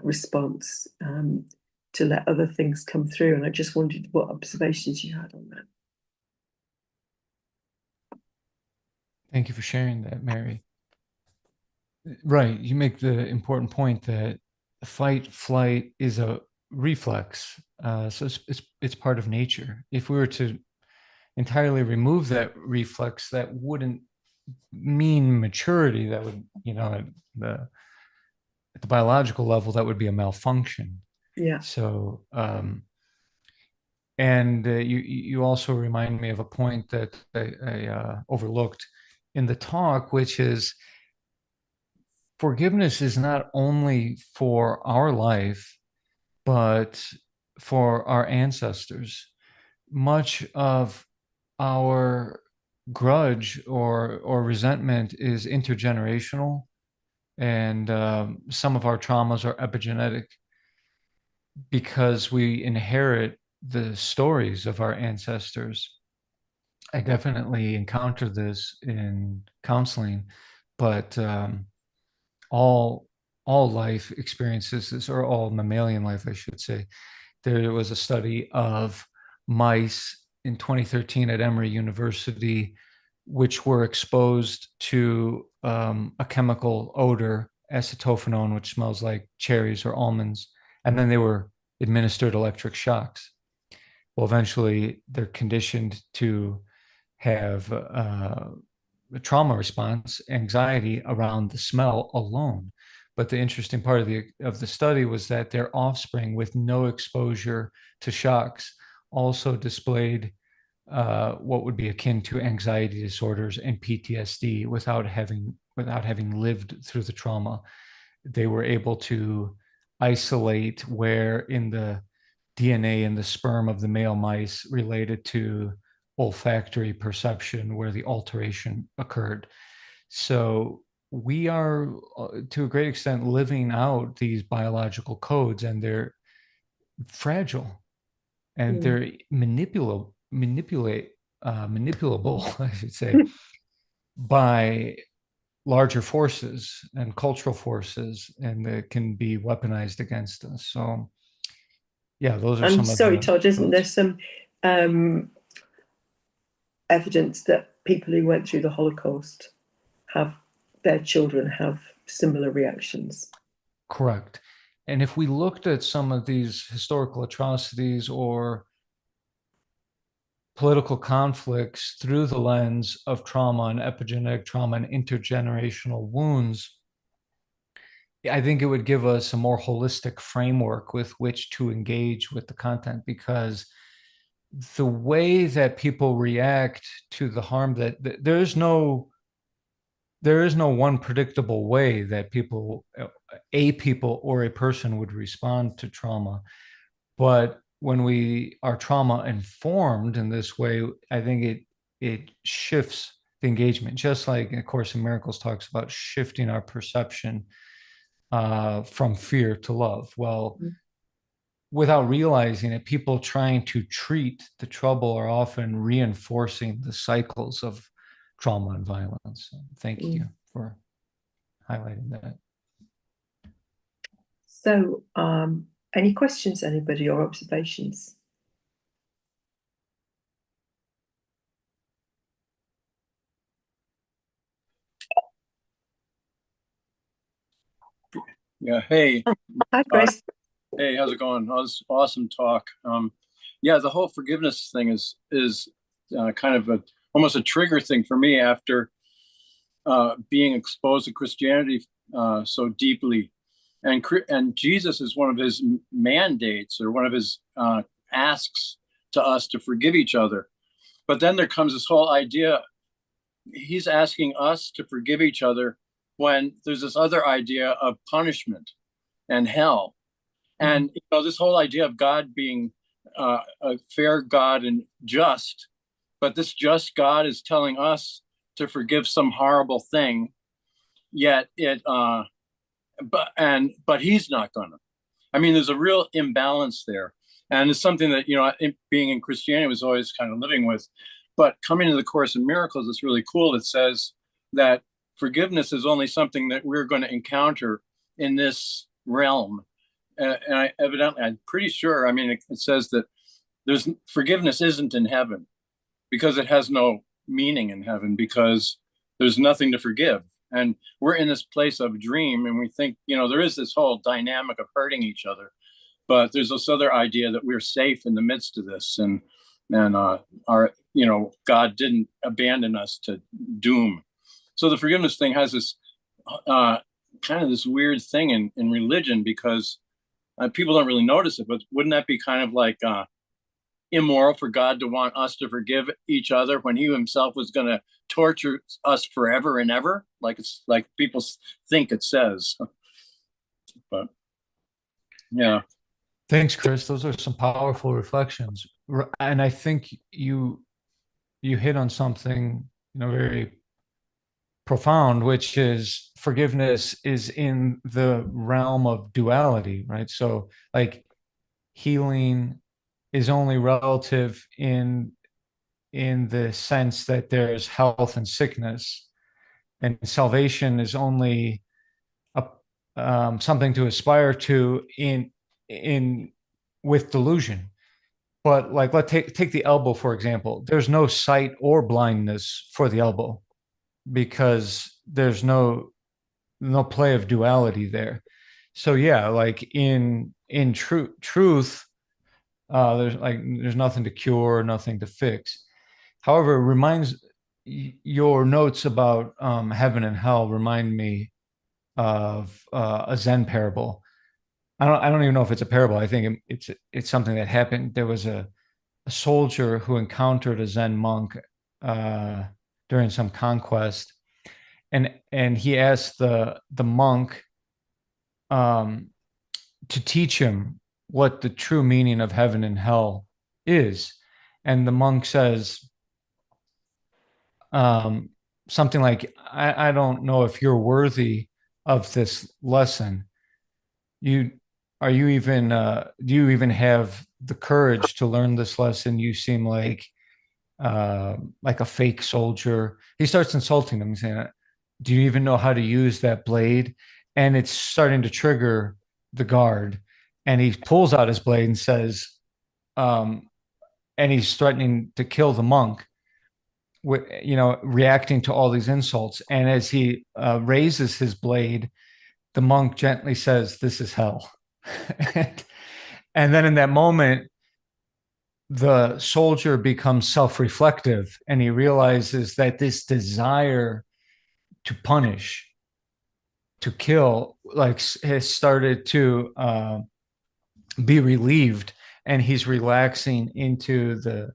response to let other things come through. And I just wondered what observations you had on that. Thank you for sharing that, Mary. Right, you make the important point that fight flight is a reflex, so it's part of nature. If we were to entirely remove that reflex, that wouldn't mean maturity. That would, at the biological level, that would be a malfunction. Yeah. So, and you also remind me of a point that I overlooked in the talk, which is forgiveness is not only for our life, but for our ancestors. Much of our grudge or resentment is intergenerational, and some of our traumas are epigenetic because we inherit the stories of our ancestors. I definitely encountered this in counseling, but all life experiences this, or all mammalian life, I should say. There was a study of mice in 2013 at Emory University, which were exposed to a chemical odor, acetophenone, which smells like cherries or almonds, and then they were administered electric shocks. Well, eventually they're conditioned to have a trauma response, anxiety around the smell alone. But the interesting part of the study was that their offspring, with no exposure to shocks, also displayed what would be akin to anxiety disorders and PTSD without having lived through the trauma. They were able to isolate where in the DNA in the sperm of the male mice related to olfactory perception, where the alteration occurred. So we are, to a great extent, living out these biological codes, and they're fragile, and they're manipulable, I should say, by larger forces and cultural forces, and that can be weaponized against us. So, yeah, those are I'm some sorry, of the Todd, isn't there thoughts. some evidence that people who went through the Holocaust their children have similar reactions? Correct. And if we looked at some of these historical atrocities or political conflicts through the lens of trauma and epigenetic trauma and intergenerational wounds, I think it would give us a more holistic framework with which to engage with the content, because the way that people react to the harm, that there is no one predictable way that a people or a person would respond to trauma. But when we are trauma informed in this way, I think it shifts the engagement, just like A Course in Miracles talks about shifting our perception from fear to love. Well, without realizing it, people trying to treat the trouble are often reinforcing the cycles of trauma and violence. Thank you for highlighting that. So, any questions, anybody, or observations? Yeah. Hey. Hi, Chris. Hey, how's it going? Oh, this awesome talk. Yeah, the whole forgiveness thing is kind of almost a trigger thing for me after being exposed to Christianity so deeply, and Jesus is one of his mandates, or one of his asks to us, to forgive each other. But then there comes this whole idea, he's asking us to forgive each other when there's this other idea of punishment and hell. And this whole idea of God being a fair God and just, but this just God is telling us to forgive some horrible thing, yet but he's not gonna. I mean, there's a real imbalance there. And it's something that, being in Christianity was always kind of living with. But coming to the Course in Miracles, it's really cool. It says that forgiveness is only something that we're going to encounter in this realm. And I'm pretty sure, it says that forgiveness isn't in heaven, because it has no meaning in heaven, because there's nothing to forgive. And we're in this place of dream, and we think, there is this whole dynamic of hurting each other. But there's this other idea that we're safe in the midst of this, and our God didn't abandon us to doom. So the forgiveness thing has this kind of this weird thing in religion, because people don't really notice it. But wouldn't that be kind of like immoral for God to want us to forgive each other when He Himself was going to torture us forever and ever, like people think it says? But yeah. Thanks, Chris. Those are some powerful reflections. And I think you hit on something, very profound, which is forgiveness is in the realm of duality, right? So like healing is only relative in the sense that there's health and sickness, and salvation is only something to aspire to in with delusion. But like, let's take the elbow, for example. There's no sight or blindness for the elbow, because there's no play of duality there. So yeah, like in truth, there's nothing to cure, nothing to fix. However, it reminds your notes about heaven and hell remind me of a Zen parable. I don't even know if it's a parable. I think it's something that happened. There was a soldier who encountered a Zen monk during some conquest, and he asked the monk to teach him what the true meaning of heaven and hell is. And the monk says something like, I don't know if you're worthy of this lesson. Do you even have the courage to learn this lesson? You seem like a fake soldier. He starts insulting him, saying, do you even know how to use that blade? And it's starting to trigger the guard, and he pulls out his blade and says, and he's threatening to kill the monk, reacting to all these insults. And as he raises his blade, the monk gently says, this is hell. And then in that moment, the soldier becomes self-reflective, and he realizes that this desire to punish, to kill, like, has started to be relieved, and he's relaxing into the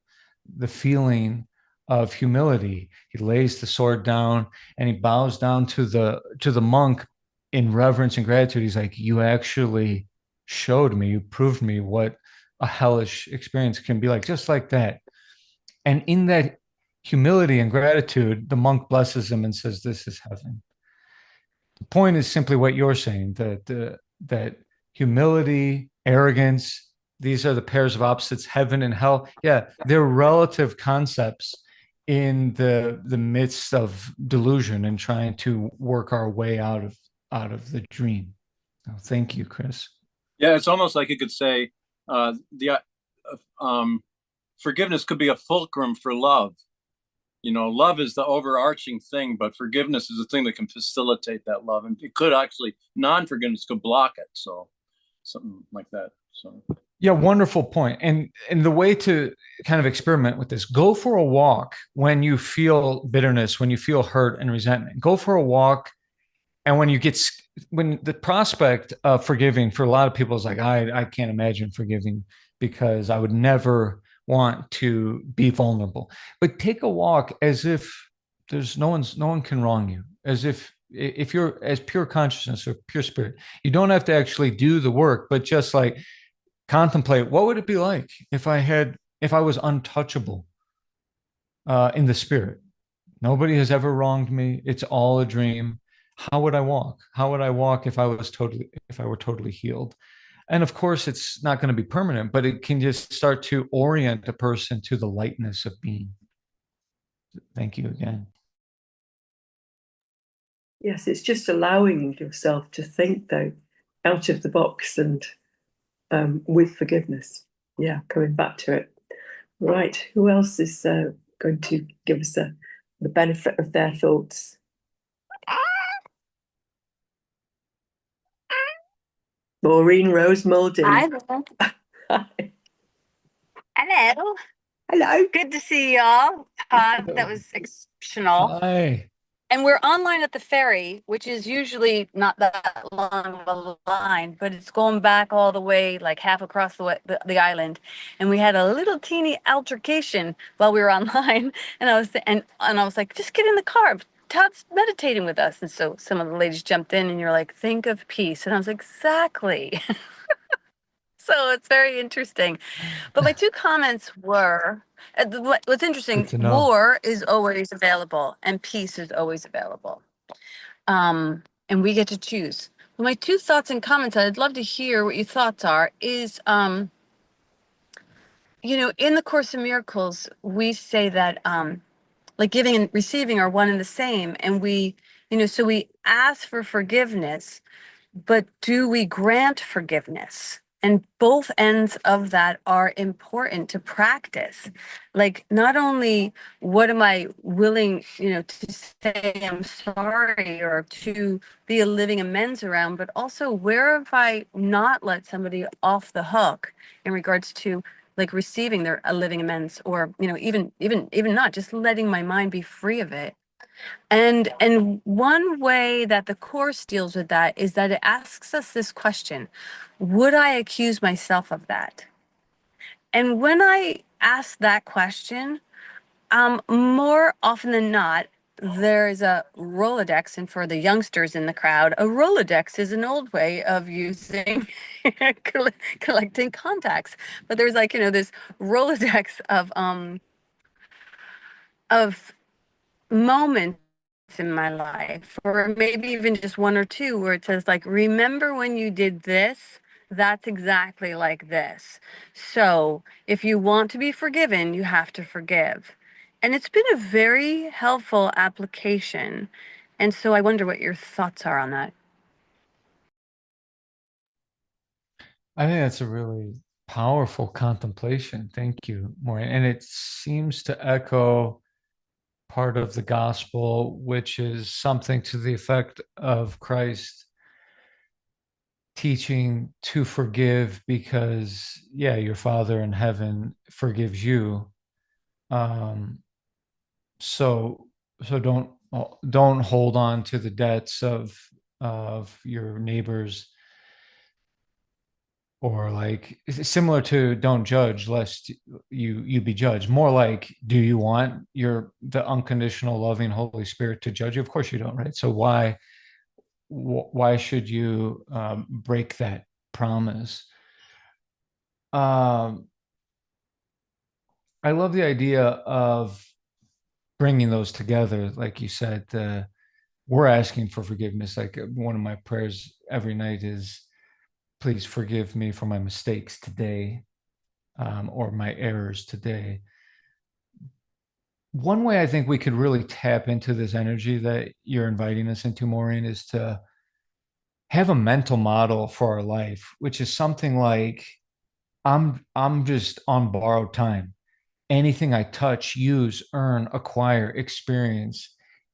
feeling of humility. He lays the sword down, and he bows down to the monk in reverence and gratitude. He's like, you actually showed me, you proved me what a hellish experience can be like, just like that. And in that humility and gratitude, the monk blesses him and says, this is heaven. The point is simply what you're saying, that humility, arrogance, these are the pairs of opposites, heaven and hell. Yeah, they're relative concepts in the midst of delusion and trying to work our way out of the dream. Oh, thank you, Chris. Yeah, it's almost like you could say forgiveness could be a fulcrum for love. Love is the overarching thing, but forgiveness is the thing that can facilitate that love. And it could actually, non-forgiveness could block it. So something like that. So yeah, wonderful point. And the way to kind of experiment with this, go for a walk when you feel bitterness, when you feel hurt and resentment. Go for a walk, and when the prospect of forgiving for a lot of people is like, I can't imagine forgiving because I would never want to be vulnerable. But take a walk as if there's no one can wrong you, as if you're as pure consciousness or pure spirit. You don't have to actually do the work, but just like contemplate, what would it be like if I was untouchable in the spirit? Nobody has ever wronged me. It's all a dream. How would I walk? How would I walk if I were totally healed? And of course, it's not going to be permanent, but it can just start to orient a person to the lightness of being. Thank you again. Yes, it's just allowing yourself to think, though, out of the box and with forgiveness. Yeah, coming back to it. Right, who else is going to give us the benefit of their thoughts? Maureen Rose Muldoon. Hi there. Hi. Hello. Hello. Good to see y'all. Todd, that was exceptional. Hi. And we're online at the ferry, which is usually not that long of a line, but it's going back all the way, like half across the island. And we had a little teeny altercation while we were online. And I was like, just get in the car. Todd's meditating with us. And so some of the ladies jumped in and you're like, think of peace. And I was like, exactly. So it's very interesting. But my two comments were, what's interesting, Good to know. war is always available and peace is always available. And we get to choose. Well, my two thoughts and comments, I'd love to hear what your thoughts are, is, in the Course in Miracles, we say that, like giving and receiving are one and the same. And so we ask for forgiveness, but do we grant forgiveness? And both ends of that are important to practice. Like, not only what am I willing, to say I'm sorry or to be a living amends around, but also where have I not let somebody off the hook in regards to like receiving a living amends, or even not just letting my mind be free of it. And one way that the Course deals with that is that it asks us this question: would I accuse myself of that? And when I ask that question, more often than not, there's a Rolodex, and for the youngsters in the crowd, a Rolodex is an old way of using collecting contacts. But there's this Rolodex of moments in my life, or maybe even just one or two, where it says like, remember when you did this? That's exactly like this. So if you want to be forgiven, you have to forgive. And it's been a very helpful application. And so I wonder what your thoughts are on that. I think that's a really powerful contemplation. Thank you, Maureen. And it seems to echo part of the gospel, which is something to the effect of Christ teaching to forgive because, yeah, your Father in heaven forgives you. So don't hold on to the debts of your neighbors, or like similar to don't judge lest you be judged. More like, do you want the unconditional loving Holy Spirit to judge you? Of course you don't, right? So why should you break that promise? I love the idea of bringing those together. Like you said, we're asking for forgiveness. Like one of my prayers every night is, please forgive me for my mistakes today, or my errors today. One way I think we could really tap into this energy that you're inviting us into, Maureen, is to have a mental model for our life, which is something like, I'm just on borrowed time. Anything I touch, use, earn, acquire, experience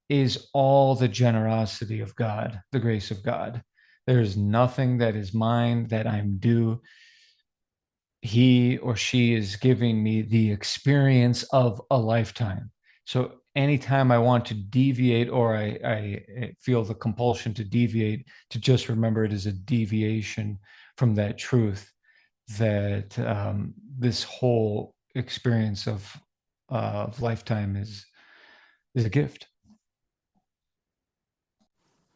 is all the generosity of God, the grace of God. There is nothing that is mine that I'm due. He or she is giving me the experience of a lifetime. So anytime I want to deviate, or I feel the compulsion to deviate, to just remember it is a deviation from that truth, that this whole experience of lifetime is a gift.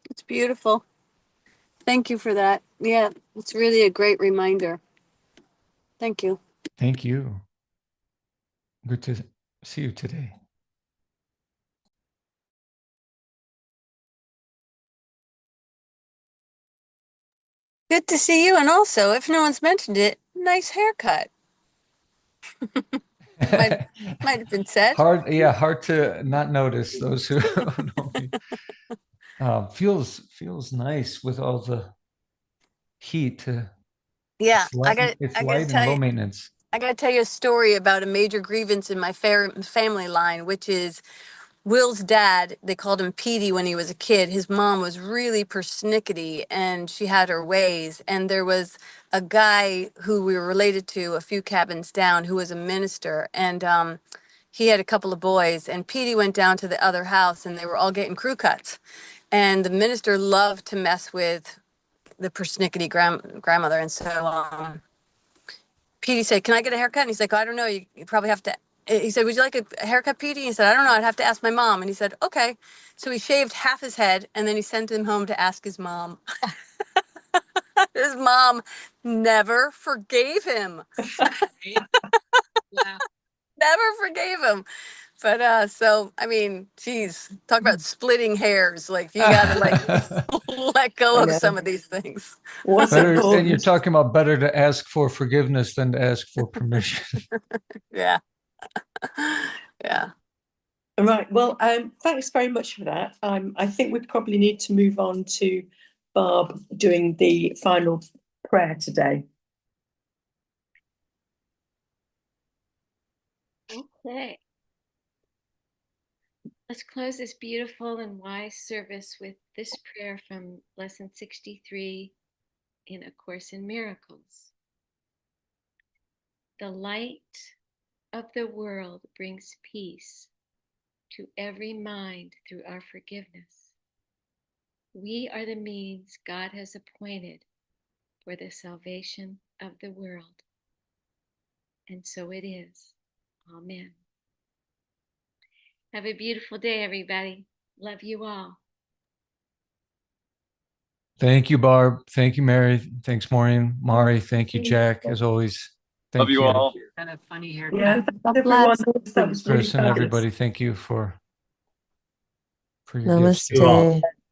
It's beautiful. Thank you for that. Yeah, it's really a great reminder. Thank you. Thank you. Good to see you today. Good to see you. And also, if no one's mentioned it, nice haircut. Might have been said. Hard to not notice those who know me. Feels nice with all the heat. Yeah, It's light and low maintenance. I got to tell you a story about a major grievance in my family line, which is Will's dad. They called him Petey when he was a kid. His mom was really persnickety and she had her ways. And there was a guy who we were related to a few cabins down who was a minister. And he had a couple of boys. And Petey went down to the other house and they were all getting crew cuts. And the minister loved to mess with the persnickety grandmother. And so Petey said, "Can I get a haircut?" And he's like, "I don't know. You probably have to." He said, "Would you like a haircut, Petey?" He said, "I don't know. I'd have to ask my mom." And he said, "Okay." So he shaved half his head and then he sent him home to ask his mom. His mom never forgave him. Never forgave him. But so I mean, geez, talk about splitting hairs. Like you gotta let go of some of these things. And you're talking about better to ask for forgiveness than to ask for permission. Yeah. Yeah. All right. Well, thanks very much for that. I think we probably need to move on to Barb doing the final prayer today. Okay. Let's close this beautiful and wise service with this prayer from Lesson 63 in A Course in Miracles. The light of the world brings peace to every mind through our forgiveness. We are the means God has appointed for the salvation of the world. And so it is. Amen. Have a beautiful day, everybody. Love you all. Thank you, Barb. Thank you, Mary. Thanks, Maureen. Mari, thank you, Jack, as always. Love you all. And a funny haircut. Yeah, everyone, that was really Chris and fabulous. everybody, thank you for your Namaste. gifts.